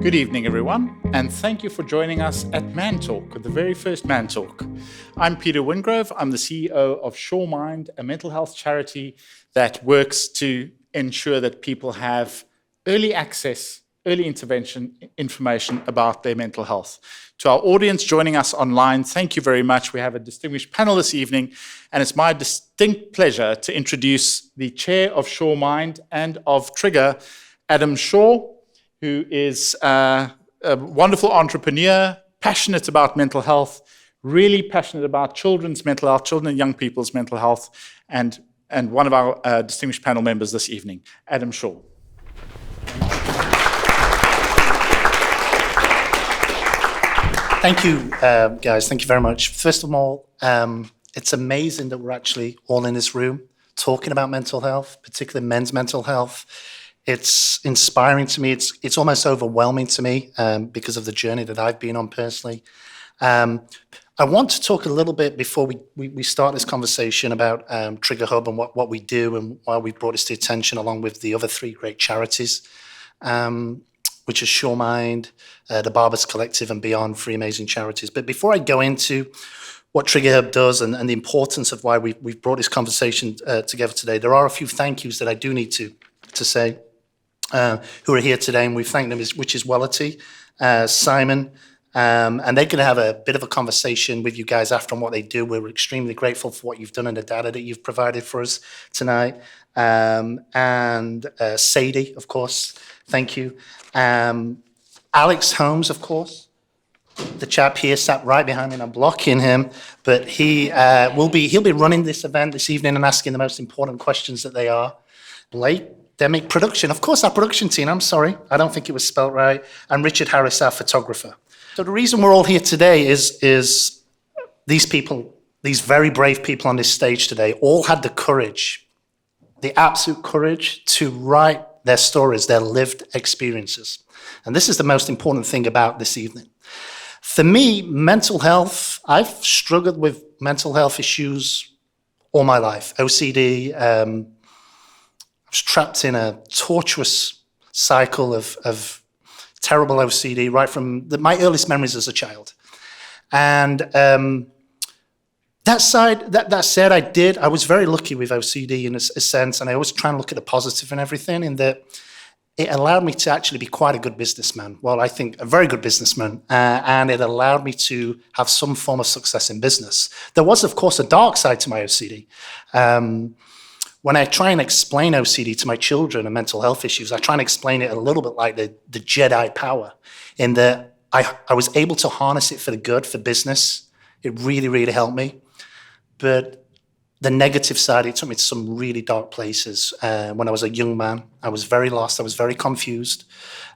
Good evening, everyone, and thank you for joining us at ManTalk, the very first ManTalk. I'm Peter Wingrove. I'm the CEO of SureMind, a mental health charity that works to ensure that people have early access, early intervention information about their mental health. To our audience joining us online, thank you very much. We have a distinguished panel this evening, and it's my distinct pleasure to introduce the chair of SureMind and of Trigger, Adam Shaw, who is a wonderful entrepreneur, passionate about mental health, really passionate about children's mental health, children and young people's mental health, and one of our distinguished panel members this evening, Adam Shaw. Thank you, guys. Thank you very much. First of all, it's amazing that we're actually all in this room talking about mental health, particularly men's mental health. It's inspiring to me. It's almost overwhelming to me because of the journey that I've been on personally. I want to talk a little bit before we start this conversation about TriggerHub and what we do and why we brought this to attention along with the other three great charities, which is SureMind, the Barbers Collective and beyond, three amazing charities. But before I go into what TriggerHub does and the importance of why we've brought this conversation together today, there are a few thank yous that I do need to say. Who are here today, and we thank them, which is Wellity, Simon, and they're going to have a bit of a conversation with you guys after on what they do. We're extremely grateful for what you've done and the data that you've provided for us tonight. And Sadie, of course, thank you. Alex Holmes, of course, the chap here sat right behind me, and I'm blocking him, but he'll be running this event this evening and asking the most important questions that they are. Blake Demick Production, of course, our production team, I'm sorry, I don't think it was spelt right, and Richard Harris, our photographer. So the reason we're all here today is these people, these very brave people on this stage today, all had the courage, the absolute courage to write their stories, their lived experiences. And this is the most important thing about this evening. For me, mental health, I've struggled with mental health issues all my life. OCD, I was trapped in a tortuous cycle of terrible OCD right from my earliest memories as a child. And that said, I was very lucky with OCD in a sense, and I always try and look at the positive and everything, in that it allowed me to actually be quite a good businessman. Well, I think a very good businessman, and it allowed me to have some form of success in business. There was, of course, a dark side to my OCD. When I try and explain OCD to my children and mental health issues, I try and explain it a little bit like the Jedi power, in that I was able to harness it for the good, for business. It really, really helped me. But the negative side, it took me to some really dark places. When I was a young man, I was very lost. I was very confused.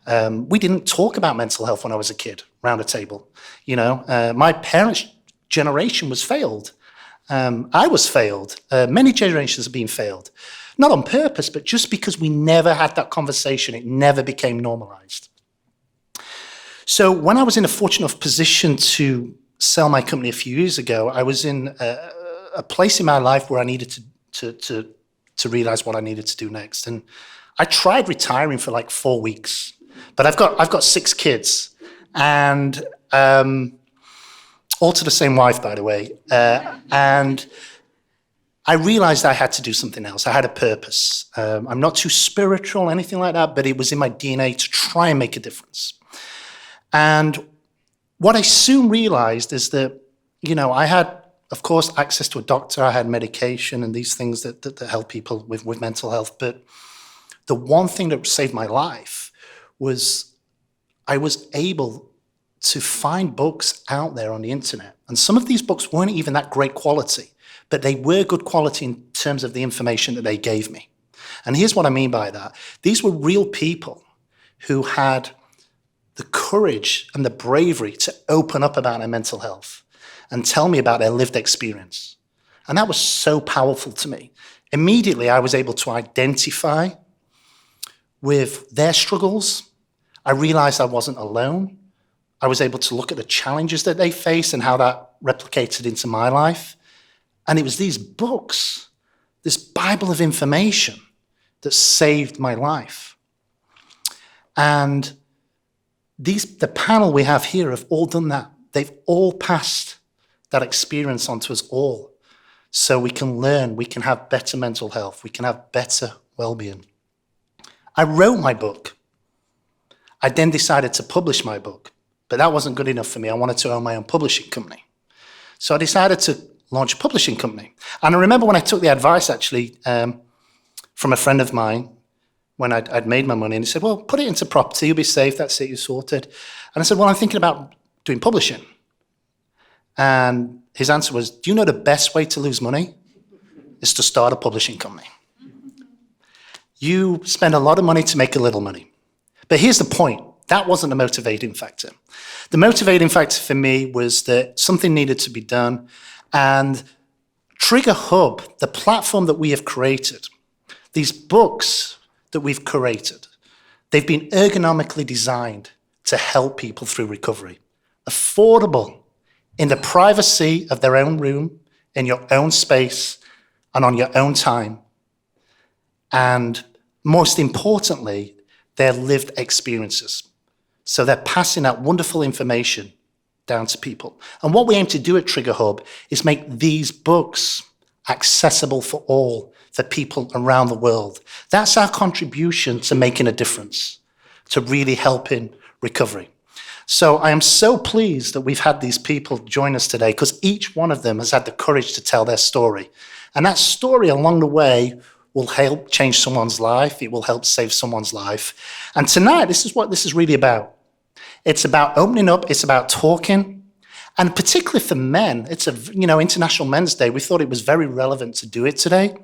We didn't talk about mental health when I was a kid around a table. You know, my parents' generation was failed. I was failed. Many generations have been failed. Not on purpose, but just because we never had that conversation. It never became normalized. So when I was in a fortunate position to sell my company a few years ago, I was in a place in my life where I needed to realize what I needed to do next. And I tried retiring for like 4 weeks, but I've got 6 kids, and all to the same wife, by the way. And I realized I had to do something else. I had a purpose. I'm not too spiritual, anything like that, but it was in my DNA to try and make a difference. And what I soon realized is that, you know, I had, of course, access to a doctor. I had medication and these things that help people with mental health. But the one thing that saved my life was I was able to find books out there on the internet. And some of these books weren't even that great quality, but they were good quality in terms of the information that they gave me. And here's what I mean by that. These were real people who had the courage and the bravery to open up about their mental health and tell me about their lived experience. And that was so powerful to me. Immediately, I was able to identify with their struggles. I realized I wasn't alone. I was able to look at the challenges that they face and how that replicated into my life. And it was these books, this Bible of information, that saved my life. And the panel we have here have all done that. They've all passed that experience onto us all. So we can learn, we can have better mental health, we can have better well-being. I wrote my book. I then decided to publish my book, but that wasn't good enough for me. I wanted to own my own publishing company. So I decided to launch a publishing company. And I remember when I took the advice, actually, from a friend of mine, when I'd made my money, and he said, well, put it into property, you'll be safe, that's it, you're sorted. And I said, well, I'm thinking about doing publishing. And his answer was, do you know the best way to lose money is to start a publishing company? You spend a lot of money to make a little money. But here's the point. That wasn't the motivating factor. The motivating factor for me was that something needed to be done. And TriggerHub, the platform that we have created, these books that we've curated, they've been ergonomically designed to help people through recovery. Affordable, in the privacy of their own room, in your own space, and on your own time. And most importantly, they're lived experiences. So they're passing that wonderful information down to people. And what we aim to do at TriggerHub is make these books accessible for all, for people around the world. That's our contribution to making a difference, to really helping recovery. So I am so pleased that we've had these people join us today, because each one of them has had the courage to tell their story. And that story along the way will help change someone's life. It will help save someone's life. And tonight, this is what this is really about. It's about opening up. It's about talking. And particularly for men, it's International Men's Day. We thought it was very relevant to do it today,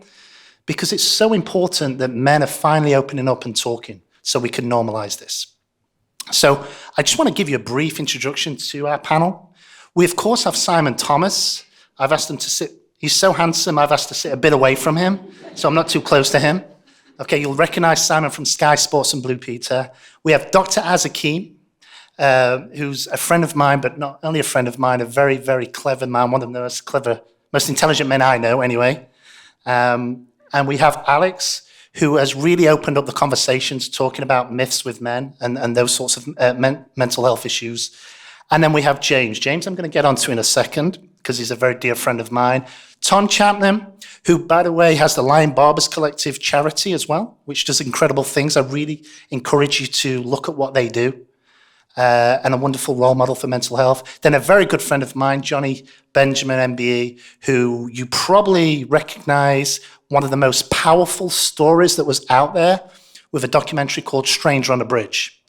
because it's so important that men are finally opening up and talking so we can normalize this. So I just want to give you a brief introduction to our panel. We, of course, have Simon Thomas. I've asked him to sit. He's so handsome, I've asked to sit a bit away from him, so I'm not too close to him. Okay, you'll recognize Simon from Sky Sports and Blue Peter. We have Dr. Azakim, who's a friend of mine, but not only a friend of mine, a very, very clever man, one of the most clever, most intelligent men I know anyway. And we have Alex, who has really opened up the conversations, talking about myths with men and those sorts of mental health issues. And then we have James. James I'm going to get onto in a second, because he's a very dear friend of mine. Tom Chapman, who, by the way, has the Lion Barbers Collective charity as well, which does incredible things. I really encourage you to look at what they do. And a wonderful role model for mental health. Then a very good friend of mine, Jonny Benjamin, MBE, who you probably recognize, one of the most powerful stories that was out there, with a documentary called Stranger on a Bridge.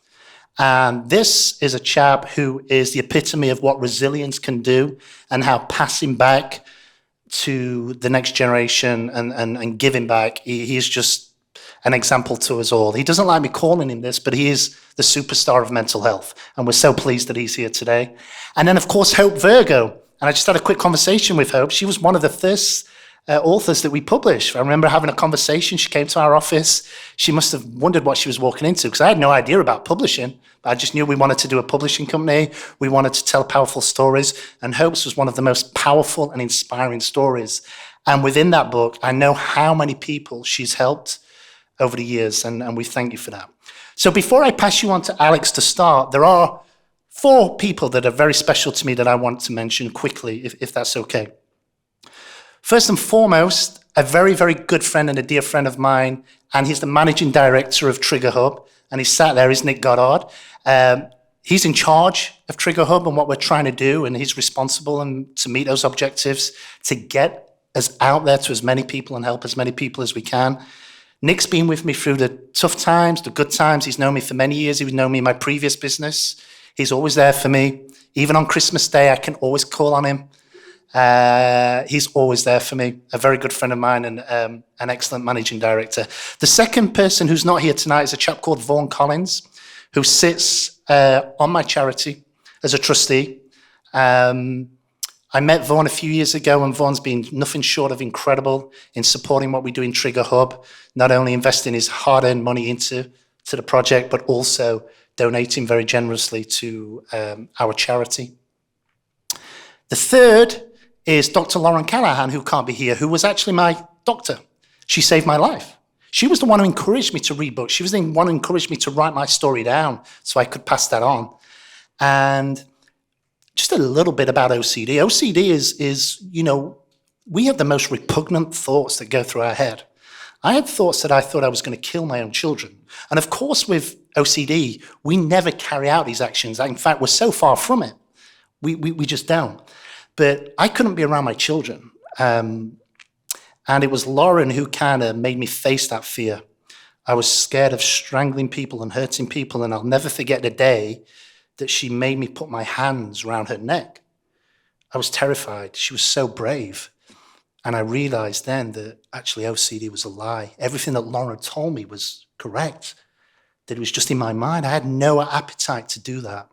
And this is a chap who is the epitome of what resilience can do, and how passing back to the next generation and giving back, he is just an example to us all. He doesn't like me calling him this, but he is the superstar of mental health. And we're so pleased that he's here today. And then, of course, Hope Virgo. And I just had a quick conversation with Hope. She was one of the first authors that we published. I remember having a conversation. She came to our office. She must have wondered what she was walking into, because I had no idea about publishing. I just knew we wanted to do a publishing company. We wanted to tell powerful stories. And Hope's was one of the most powerful and inspiring stories. And within that book, I know how many people she's helped over the years, and we thank you for that. So before I pass you on to Alex to start, there are 4 people that are very special to me that I want to mention quickly, if that's okay. First and foremost, a very, very good friend and a dear friend of mine, and he's the managing director of TriggerHub, and he's sat there, is Nick Goddard. He's in charge of TriggerHub and what we're trying to do, and he's responsible and to meet those objectives, to get us out there to as many people and help as many people as we can. Nick's been with me through the tough times, the good times. He's known me for many years. He's known me in my previous business. He's always there for me. Even on Christmas Day, I can always call on him. He's always there for me. A very good friend of mine and an excellent managing director. The second person who's not here tonight is a chap called Vaughan Collins, who sits on my charity as a trustee. I met Vaughan a few years ago, and Vaughan's been nothing short of incredible in supporting what we do in TriggerHub, not only investing his hard-earned money into the project, but also donating very generously to our charity. The third is Dr. Lauren Callahan, who can't be here, who was actually my doctor. She saved my life. She was the one who encouraged me to read books. She was the one who encouraged me to write my story down so I could pass that on. And just a little bit about OCD. OCD is, we have the most repugnant thoughts that go through our head. I had thoughts that I thought I was going to kill my own children. And of course, with OCD, we never carry out these actions. In fact, we're so far from it. We just don't. But I couldn't be around my children. And it was Lauren who kind of made me face that fear. I was scared of strangling people and hurting people, and I'll never forget the day that she made me put my hands around her neck. I was terrified. She was so brave. And I realized then that actually OCD was a lie. Everything that Lauren told me was correct, that it was just in my mind. I had no appetite to do that.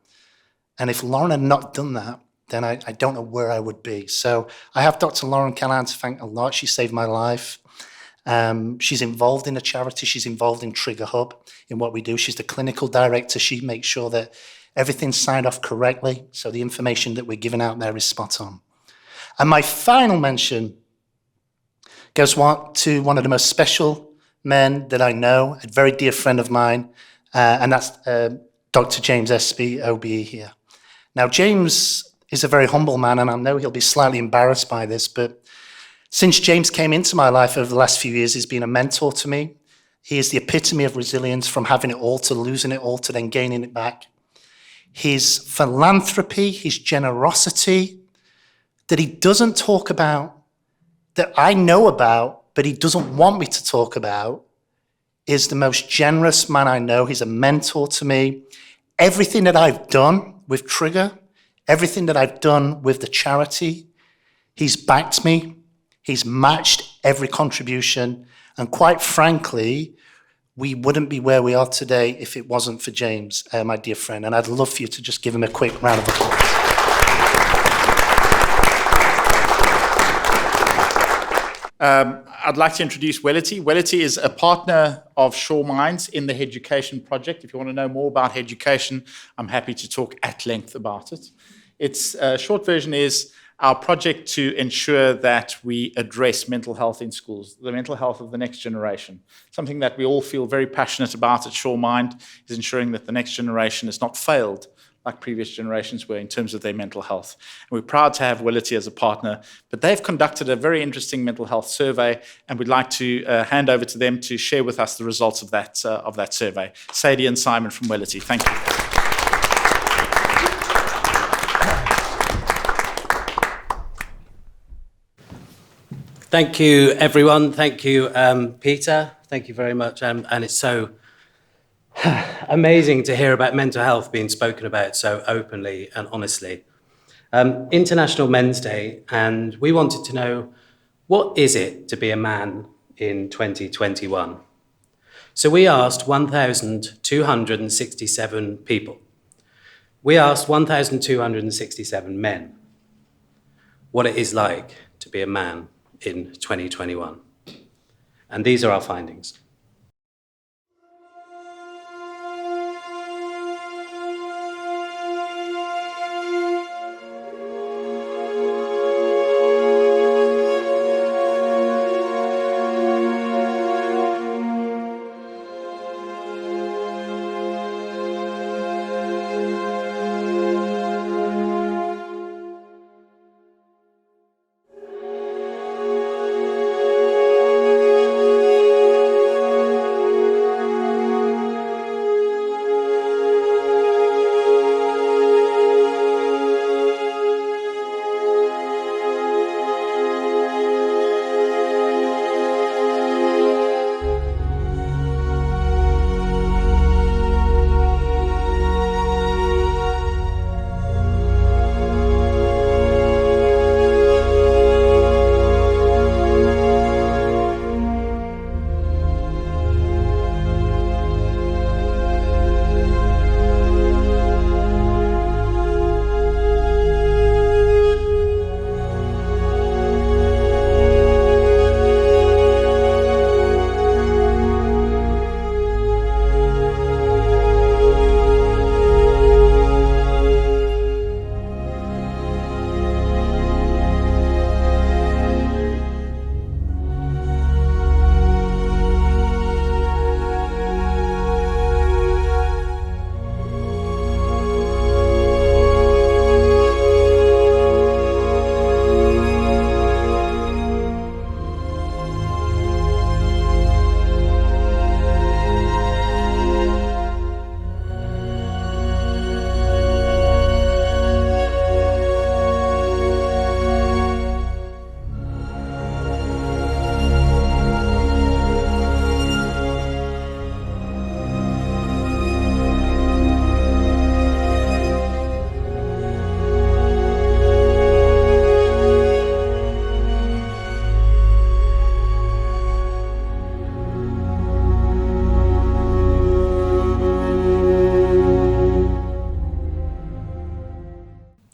And if Lauren had not done that, then I don't know where I would be. So I have Dr. Lauren Callahan to thank a lot. She saved my life. She's involved in a charity. She's involved in TriggerHub, in what we do. She's the clinical director. She makes sure that everything's signed off correctly, so the information that we're giving out there is spot on. And my final mention goes to one of the most special men that I know, a very dear friend of mine, and that's Dr. James Espey, OBE here. Now, James is a very humble man, and I know he'll be slightly embarrassed by this, but since James came into my life over the last few years, he's been a mentor to me. He is the epitome of resilience, from having it all to losing it all to then gaining it back. His philanthropy, his generosity, that he doesn't talk about, that I know about, but he doesn't want me to talk about, is the most generous man I know. He's a mentor to me. Everything that I've done with Trigger, everything that I've done with the charity, he's backed me. He's matched every contribution. And quite frankly, we wouldn't be where we are today if it wasn't for James, my dear friend. And I'd love for you to just give him a quick round of applause. I'd like to introduce Wellity. Wellity is a partner of Shaw Minds in the Education Project. If you want to know more about education, I'm happy to talk at length about it. Its short version is our project to ensure that we address mental health in schools, the mental health of the next generation. Something that we all feel very passionate about at Shaw Mind is ensuring that the next generation has not failed like previous generations were in terms of their mental health. And we're proud to have Wellity as a partner, but they've conducted a very interesting mental health survey, and we'd like to hand over to them to share with us the results of that survey. Sadie and Simon from Wellity, thank you. Thank you, everyone. Thank you, Peter. Thank you very much. And it's so amazing to hear about mental health being spoken about so openly and honestly. International Men's Day, and we wanted to know, what is it to be a man in 2021? So we asked 1,267 people. We asked 1,267 men what it is like to be a man in 2021. And these are our findings.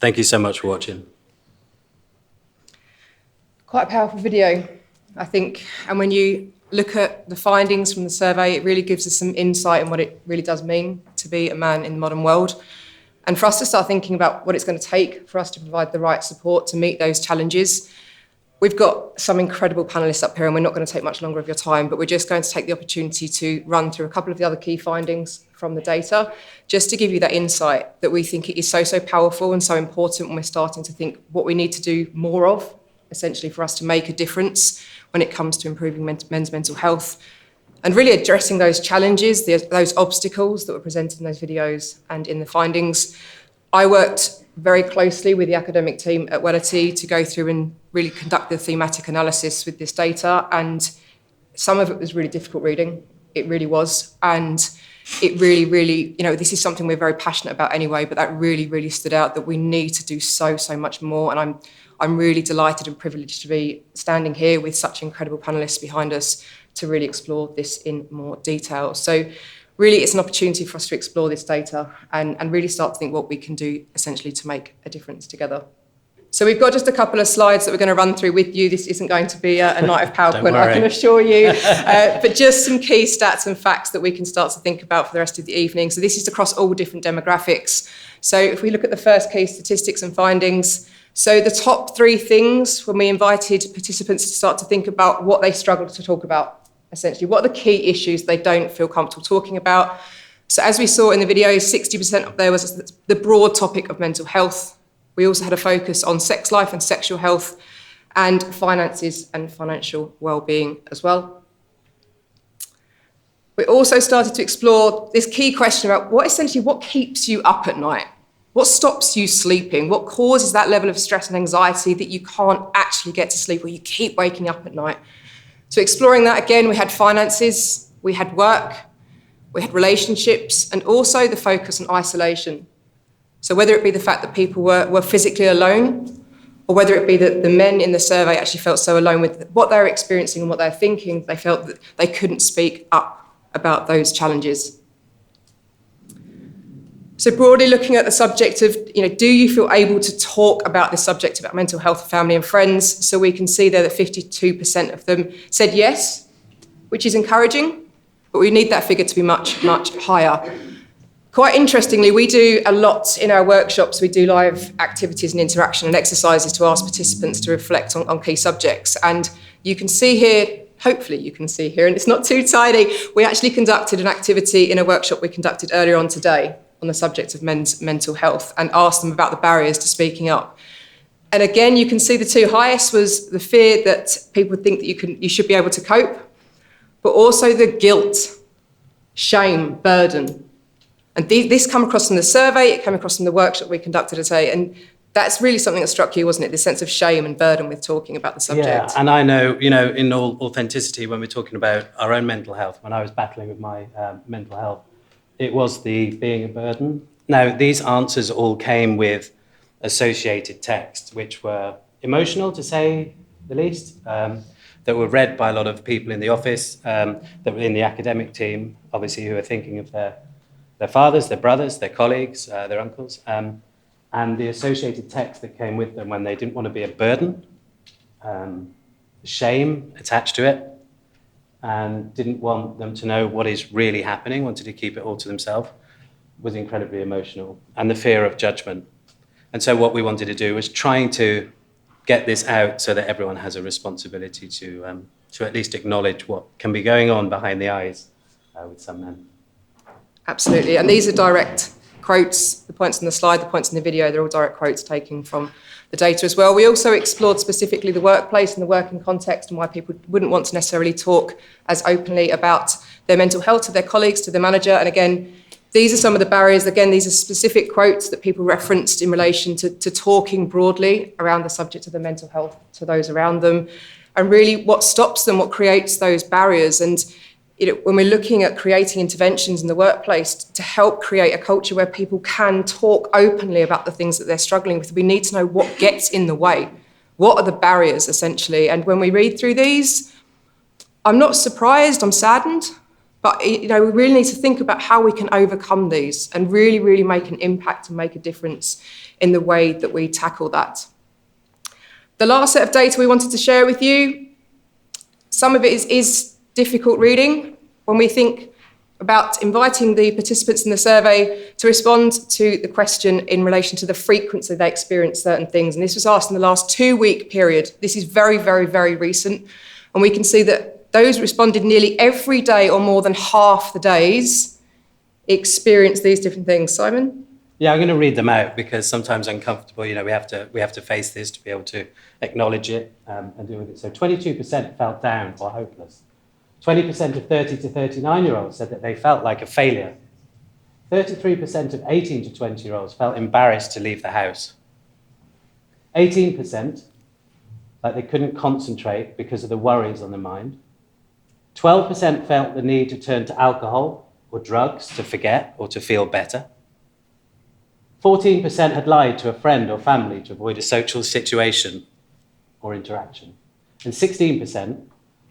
Thank you so much for watching. Quite a powerful video, I think. And when you look at the findings from the survey, it really gives us some insight in what it really does mean to be a man in the modern world. And for us to start thinking about what it's going to take for us to provide the right support to meet those challenges. We've got some incredible panellists up here, and we're not going to take much longer of your time, but we're just going to take the opportunity to run through a couple of the other key findings from the data, just to give you that insight that we think it is so powerful and so important when we're starting to think what we need to do more of, essentially for us to make a difference when it comes to improving men's mental health and really addressing those challenges, those obstacles that were presented in those videos and in the findings. I worked very closely with the academic team at Wellbeing to go through and really conduct the thematic analysis with this data, and some of it was really difficult reading. It really was, and it really, this is something we're very passionate about anyway, but that really stood out, that we need to do so much more, and I'm really delighted and privileged to be standing here with such incredible panellists behind us to really explore this in more detail. So really, it's an opportunity for us to explore this data and really start to think what we can do essentially to make a difference together. So we've got just a couple of slides that we're going to run through with you. This isn't going to be a night of PowerPoint, I can assure you, but just some key stats and facts that we can start to think about for the rest of the evening. So this is across all different demographics. So if we look at the first key statistics and findings, so the top 3 things when we invited participants to start to think about what they struggled to talk about, essentially, what are the key issues they don't feel comfortable talking about. So as we saw in the video, 60% up there was the broad topic of mental health. We also had a focus on sex life and sexual health and finances and financial well-being as well. We also started to explore this key question about what keeps you up at night? What stops you sleeping? What causes that level of stress and anxiety that you can't actually get to sleep or you keep waking up at night? So exploring that again, we had finances, we had work, we had relationships, and also the focus on isolation. So whether it be the fact that people were physically alone, or whether it be that the men in the survey actually felt so alone with what they were experiencing and what they were thinking, they felt that they couldn't speak up about those challenges. So broadly looking at the subject of, do you feel able to talk about this subject, about mental health, family and friends? So we can see there that 52% of them said yes, which is encouraging, but we need that figure to be much higher. Quite interestingly, we do a lot in our workshops. We do live activities and interaction and exercises to ask participants to reflect on key subjects. And you can see here, hopefully you can see here, and it's not too tiny, we actually conducted an activity in a workshop we conducted earlier on today on the subject of men's mental health and asked them about the barriers to speaking up. And again, you can see the 2 highest was the fear that people think that you should be able to cope, but also the guilt, shame, burden. And this came across in the survey, it came across in the workshop we conducted today, and that's really something that struck you, wasn't it? The sense of shame and burden with talking about the subject. Yeah, and I know, in all authenticity, when we're talking about our own mental health, when I was battling with my mental health, it was the being a burden. Now, these answers all came with associated text, which were emotional, to say the least, that were read by a lot of people in the office, that were in the academic team, obviously, who are thinking of their fathers, their brothers, their colleagues, their uncles, and the associated text that came with them when they didn't want to be a burden, shame attached to it, and didn't want them to know what is really happening, wanted to keep it all to themselves, was incredibly emotional, and the fear of judgment. And so what we wanted to do was trying to get this out so that everyone has a responsibility to at least acknowledge what can be going on behind the eyes with some men. Absolutely, and these are direct quotes, the points on the slide, the points in the video, they're all direct quotes taken from the data as well. We also explored specifically the workplace and the working context and why people wouldn't want to necessarily talk as openly about their mental health to their colleagues, to the manager. And again, these are some of the barriers. Again, these are specific quotes that people referenced in relation to talking broadly around the subject of their mental health to those around them. And really what stops them, what creates those barriers. And when we're looking at creating interventions in the workplace to help create a culture where people can talk openly about the things that they're struggling with, we need to know what gets in the way. What are the barriers, essentially? And when we read through these, I'm not surprised, I'm saddened, But we really need to think about how we can overcome these and really, really make an impact and make a difference in the way that we tackle that. The last set of data we wanted to share with you, some of it is difficult reading. When we think about inviting the participants in the survey to respond to the question in relation to the frequency they experience certain things, and this was asked in the last 2-week period. This is very, very, very recent, and we can see that those responded nearly every day or more than half the days experience these different things. Simon? Yeah, I'm going to read them out because sometimes uncomfortable. We have to face this to be able to acknowledge it and deal with it. So 22% felt down or hopeless. 20% of 30 to 39-year-olds said that they felt like a failure. 33% of 18 to 20-year-olds felt embarrassed to leave the house. 18% like they couldn't concentrate because of the worries on their mind. 12% felt the need to turn to alcohol or drugs to forget or to feel better. 14% had lied to a friend or family to avoid a social situation or interaction. And 16%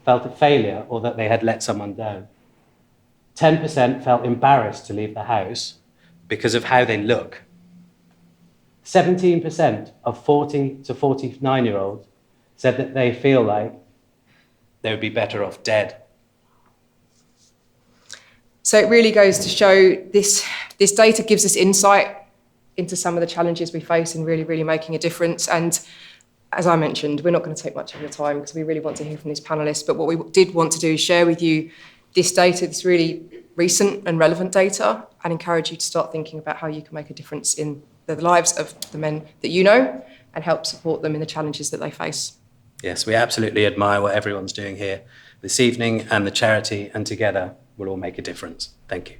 felt a failure or that they had let someone down. 10% felt embarrassed to leave the house because of how they look. 17% of 40 to 49-year-olds said that they feel like they would be better off dead. So it really goes to show this data gives us insight into some of the challenges we face in really, really making a difference. And as I mentioned, we're not going to take much of your time because we really want to hear from these panellists. But what we did want to do is share with you this data, this really recent and relevant data, and encourage you to start thinking about how you can make a difference in the lives of the men that you know and help support them in the challenges that they face. Yes, we absolutely admire what everyone's doing here this evening and the charity, and together we'll all make a difference. Thank you.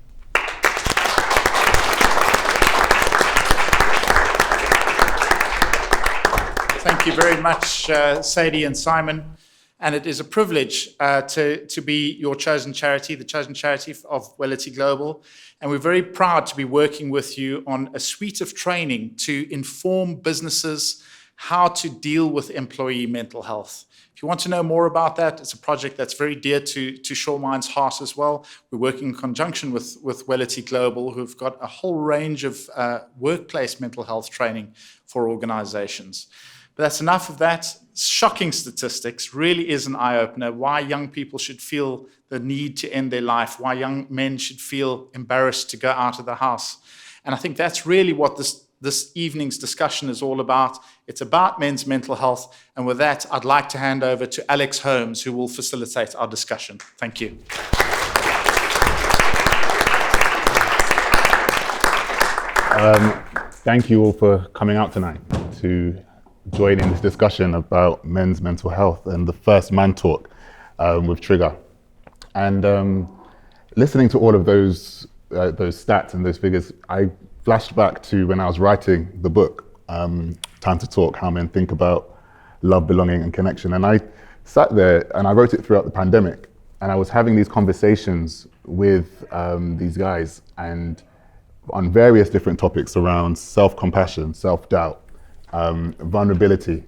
Thank you very much, Sadie and Simon. And it is a privilege to be your chosen charity, the chosen charity of Wellity Global. And we're very proud to be working with you on a suite of training to inform businesses how to deal with employee mental health. If you want to know more about that, it's a project that's very dear to Shore Mind's heart as well. We're working in conjunction with Wellity Global, who've got a whole range of workplace mental health training for organizations. But that's enough of that. Shocking statistics really is an eye-opener. Why young people should feel the need to end their life, why young men should feel embarrassed to go out of the house. And I think that's really what this evening's discussion is all about. It's about men's mental health. And with that, I'd like to hand over to Alex Holmes, who will facilitate our discussion. Thank you. Thank you all for coming out tonight to join in this discussion about men's mental health and the first ManTalk with Trigger. And listening to all of those stats and those figures, I flashed back to when I was writing the book, Time to Talk, How Men Think About Love, Belonging and Connection. And I sat there and I wrote it throughout the pandemic. And I was having these conversations with these guys and on various different topics around self-compassion, self-doubt, vulnerability.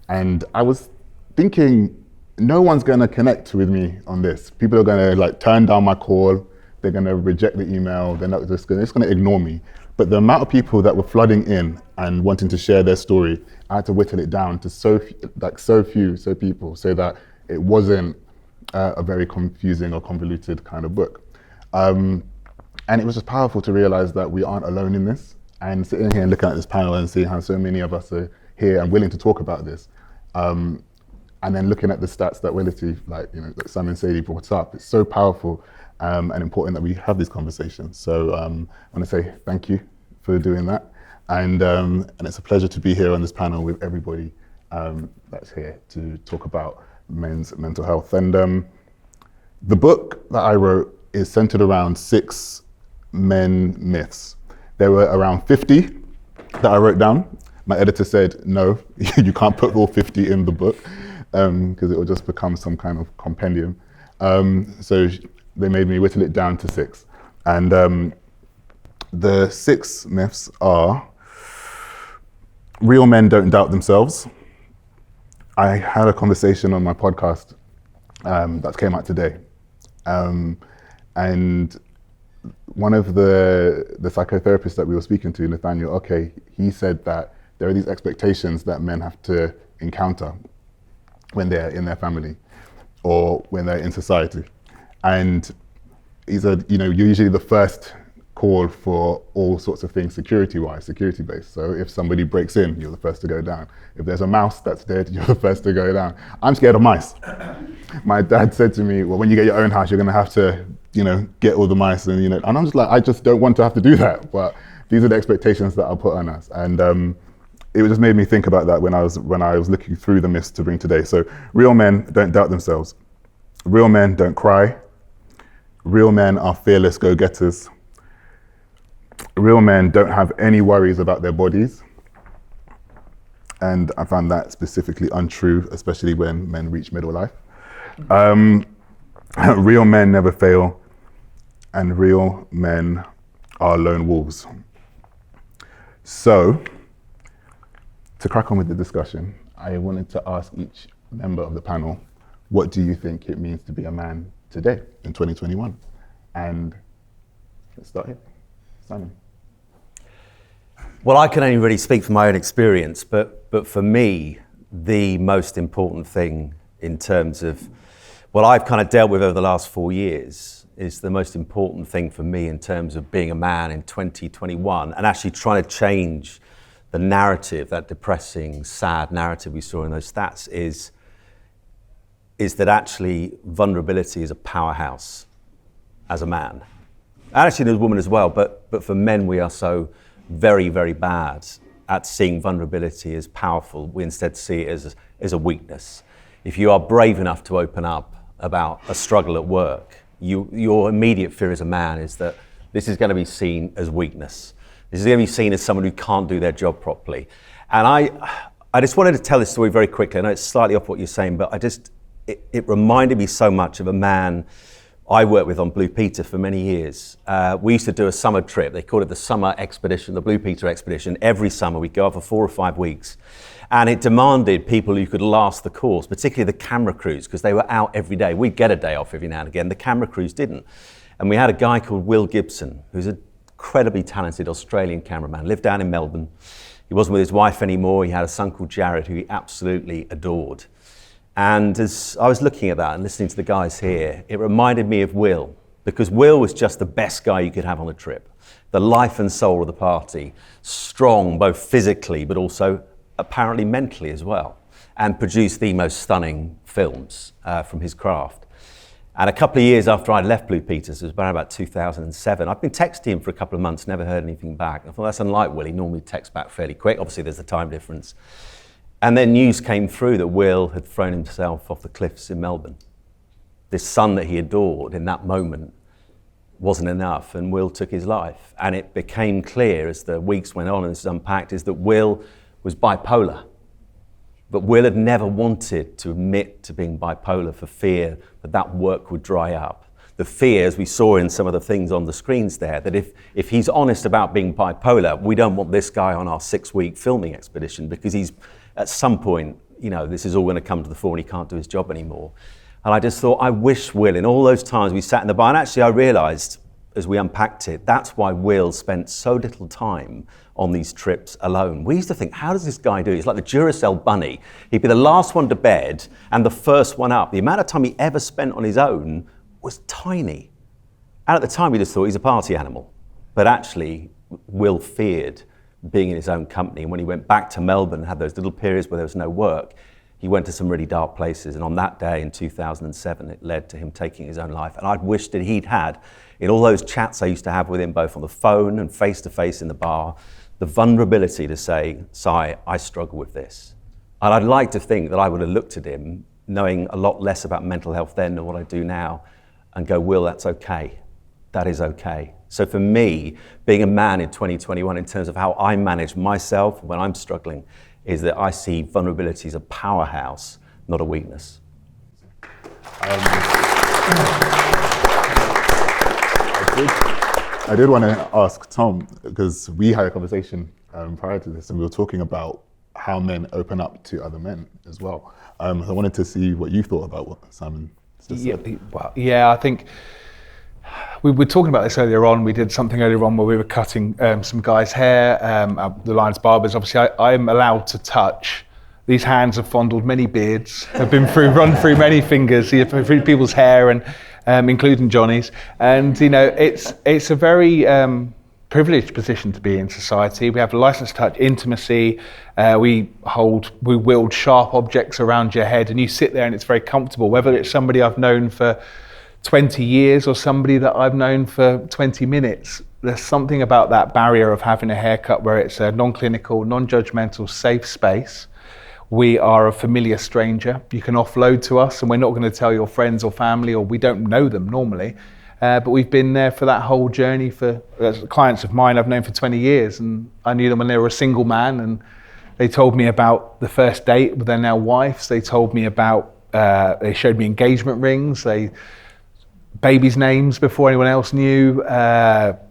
And I was thinking, no one's going to connect with me on this. People are going to turn down my call. They're going to reject the email. They're not just going to ignore me. But the amount of people that were flooding in and wanting to share their story, I had to whittle it down to so few people, so that it wasn't a very confusing or convoluted kind of book. And it was just powerful to realize that we aren't alone in this. And sitting here and looking at this panel and seeing how so many of us are here and willing to talk about this, and then looking at the stats that Wellity, like Sam and Sadie brought up, it's so powerful and important that we have these conversations. So I want to say thank you for doing that, and it's a pleasure to be here on this panel with everybody that's here to talk about men's mental health. And the book that I wrote is centered around 6 men myths. There were around 50 that I wrote down. My editor said, no, you can't put all 50 in the book because it will just become some kind of compendium. So they made me whittle it down to 6. And the 6 myths are: real men don't doubt themselves. I had a conversation on my podcast that came out today. And one of the psychotherapists that we were speaking to, Nathaniel, okay, he said that there are these expectations that men have to encounter when they're in their family or when they're in society. And he said, you're usually the first call for all sorts of things security-wise, security-based. So if somebody breaks in, you're the first to go down. If there's a mouse that's dead, you're the first to go down. I'm scared of mice. My dad said to me, well, when you get your own house, you're gonna have to, get all the mice, and and I'm just like, I just don't want to have to do that. But these are the expectations that are put on us. And it just made me think about that when I was looking through the myths to bring today. So real men don't doubt themselves. Real men don't cry. Real men are fearless go-getters. Real men don't have any worries about their bodies. And I found that specifically untrue, especially when men reach middle life. Real men never fail, and real men are lone wolves. So, to crack on with the discussion, I wanted to ask each member of the panel, what do you think it means to be a man today in 2021? And let's start here. Simon. Well, I can only really speak from my own experience, but for me, the most important thing in terms of what I've kind of dealt with over the last 4 years is the most important thing for me in terms of being a man in 2021 and actually trying to change the narrative, that depressing, sad narrative we saw in those stats is that actually vulnerability is a powerhouse as a man. And actually as a woman as well, but for men we are so very, very bad at seeing vulnerability as powerful. We instead see it as a weakness. If you are brave enough to open up about a struggle at work, your immediate fear as a man is that this is going to be seen as weakness. This is going to be seen as someone who can't do their job properly. And I just wanted to tell this story very quickly. I know it's slightly off what you're saying, but it reminded me so much of a man I worked with on Blue Peter for many years. We used to do a summer trip. They called it the summer expedition, the Blue Peter expedition. Every summer we'd go out for 4 or 5 weeks. And it demanded people who could last the course, particularly the camera crews, because they were out every day. We'd get a day off every now and again. The camera crews didn't. And we had a guy called Will Gibson, who's an incredibly talented Australian cameraman, lived down in Melbourne. He wasn't with his wife anymore. He had a son called Jared, who he absolutely adored. And as I was looking at that and listening to the guys here, it reminded me of Will, because Will was just the best guy you could have on the trip. The life and soul of the party, strong both physically but also apparently mentally as well, and produced the most stunning films from his craft. And a couple of years after I'd left Blue Peters, it was about 2007, I'd been texting him for a couple of months, never heard anything back. I thought, that's unlike Will, he normally texts back fairly quick. Obviously there's the time difference. And then news came through that Will had thrown himself off the cliffs in Melbourne. This son that he adored in that moment wasn't enough, and Will took his life. And it became clear as the weeks went on and this was unpacked, is that Will was bipolar. But Will had never wanted to admit to being bipolar for fear that that work would dry up. The fear, as we saw in some of the things on the screens there, that if he's honest about being bipolar, we don't want this guy on our 6-week filming expedition because he's, at some point, this is all going to come to the fore and he can't do his job anymore. And I just thought, I wish Will, in all those times we sat in the bar, and actually I realised as we unpacked it, that's why Will spent so little time on these trips alone. We used to think, how does this guy do it? He's like the Duracell bunny. He'd be the last one to bed and the first one up. The amount of time he ever spent on his own was tiny. And at the time we just thought he's a party animal. But actually, Will feared being in his own company. And when he went back to Melbourne and had those little periods where there was no work, he went to some really dark places. And on that day in 2007, it led to him taking his own life. And I'd wished that he'd had, in all those chats I used to have with him, both on the phone and face-to-face in the bar, the vulnerability to say, Si, I struggle with this. And I'd like to think that I would have looked at him, knowing a lot less about mental health then than what I do now, and go, Will, that's okay. That is okay. So for me, being a man in 2021, in terms of how I manage myself when I'm struggling, is that I see vulnerability as a powerhouse, not a weakness. I did want to ask Tom, because we had a conversation prior to this and we were talking about how men open up to other men as well. I wanted to see what you thought about what Simon just said. I think we were talking about this earlier on. We did something earlier on where we were cutting some guy's hair. The Lions Barbers, obviously, I'm allowed to touch. These hands have fondled many beards, have been run through many fingers, through people's hair, and including Jonny's. And it's a very privileged position to be in society. We have a license to touch, intimacy. We wield sharp objects around your head, and you sit there, and it's very comfortable. Whether it's somebody I've known for 20 years or somebody that I've known for 20 minutes, there's something about that barrier of having a haircut where it's a non-clinical, non-judgmental, safe space. We are a familiar stranger. You can offload to us, and we're not going to tell your friends or family, or we don't know them normally. But we've been there for that whole journey for clients of mine I've known for 20 years, and I knew them when they were a single man, and they told me about the first date with their now wives. They told me about, they showed me engagement rings, babies' names before anyone else knew,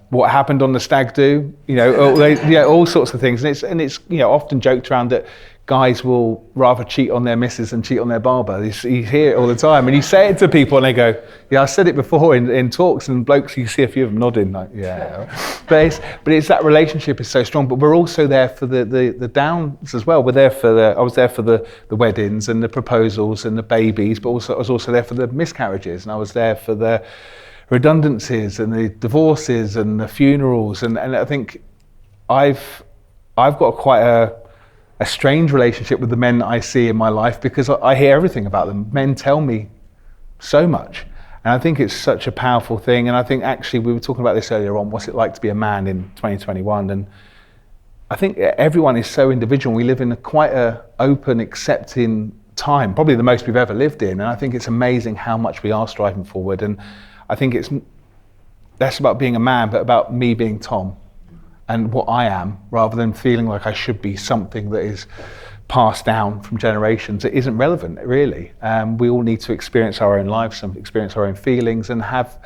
what happened on the stag do, all sorts of things. And it's often joked around that guys will rather cheat on their missus than cheat on their barber. You hear it all the time, and you say it to people, and they go, "Yeah, I said it before in talks." And blokes, you see a few of them nodding, like, "Yeah." But it's that relationship is so strong. But we're also there for the downs as well. I was there for the weddings and the proposals and the babies, but I was also there for the miscarriages, and I was there for the redundancies and the divorces and the funerals. And I think I've got quite a strange relationship with the men that I see in my life, because I hear everything about them. Men tell me so much, and I think it's such a powerful thing. And I think actually we were talking about this earlier on, what's it like to be a man in 2021, and I think everyone is so individual. We live in quite a open, accepting time, probably the most we've ever lived in, and I think it's amazing how much we are striving forward. And I think it's less about being a man, but about me being Tom and what I am, rather than feeling like I should be something that is passed down from generations. It isn't relevant, really. We all need to experience our own lives and experience our own feelings, and have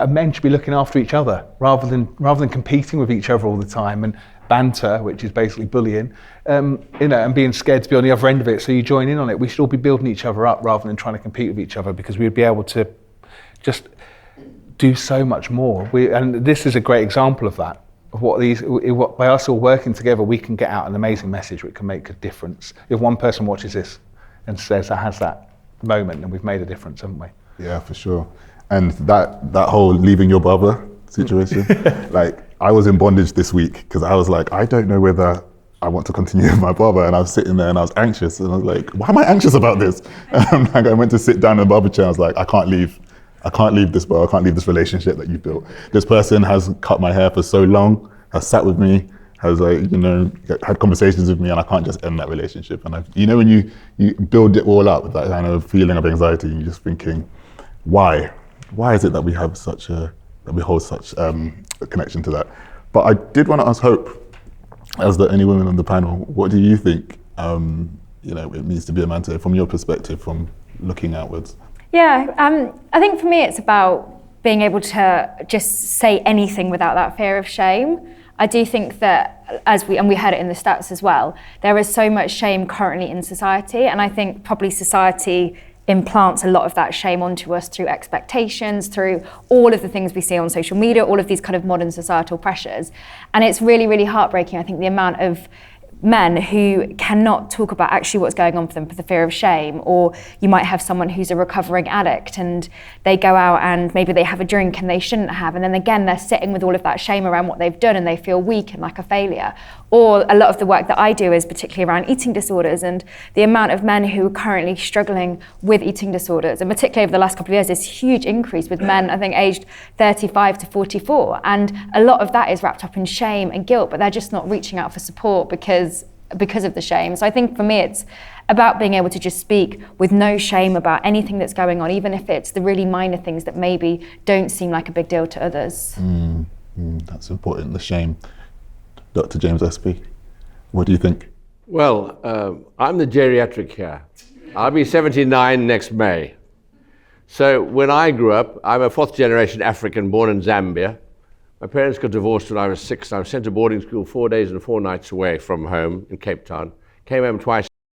men should be looking after each other rather than competing with each other all the time, and banter, which is basically bullying, and being scared to be on the other end of it, so you join in on it. We should all be building each other up rather than trying to compete with each other, because we'd be able to just do so much more. And this is a great example of that. By us all working together, we can get out an amazing message which can make a difference. If one person watches this and says that has that moment, then we've made a difference, haven't we? Yeah, for sure. And that whole leaving your barber situation, like I was in bondage this week, because I was like, I don't know whether I want to continue with my barber, and I was sitting there and I was anxious, and I was like, why am I anxious about this? And I went to sit down in the barber chair, I was like, I can't leave this bar, I can't leave this relationship that you built. This person has cut my hair for so long, has sat with me, has had conversations with me, and I can't just end that relationship. And when you build it all up with that kind of feeling of anxiety, and you're just thinking, why is it that we have that we hold such a connection to that? But I did want to ask Hope, as the only woman on the panel, what do you think it means to be a man today, from your perspective, from looking outwards? Yeah, I think for me it's about being able to just say anything without that fear of shame. I do think that, and we heard it in the stats as well, there is so much shame currently in society, and I think probably society implants a lot of that shame onto us through expectations, through all of the things we see on social media, all of these kind of modern societal pressures. And it's really, really heartbreaking, I think, the amount of men who cannot talk about actually what's going on for them for the fear of shame. Or you might have someone who's a recovering addict and they go out and maybe they have a drink and they shouldn't have, and then again they're sitting with all of that shame around what they've done and they feel weak and like a failure. Or a lot of the work that I do is particularly around eating disorders, and the amount of men who are currently struggling with eating disorders, and particularly over the last couple of years, this huge increase with men, I think aged 35 to 44, and a lot of that is wrapped up in shame and guilt, but they're just not reaching out for support because of the shame. So I think for me it's about being able to just speak with no shame about anything that's going on, even if it's the really minor things that maybe don't seem like a big deal to others. That's important, the shame. Dr. James Espey, what do you think? Well, I'm the geriatric here. I'll be 79 next May. So when I grew up, I'm a fourth generation African born in Zambia. My parents got divorced when I was 6. I was sent to boarding school 4 days and 4 nights away from home in Cape Town. Came home twice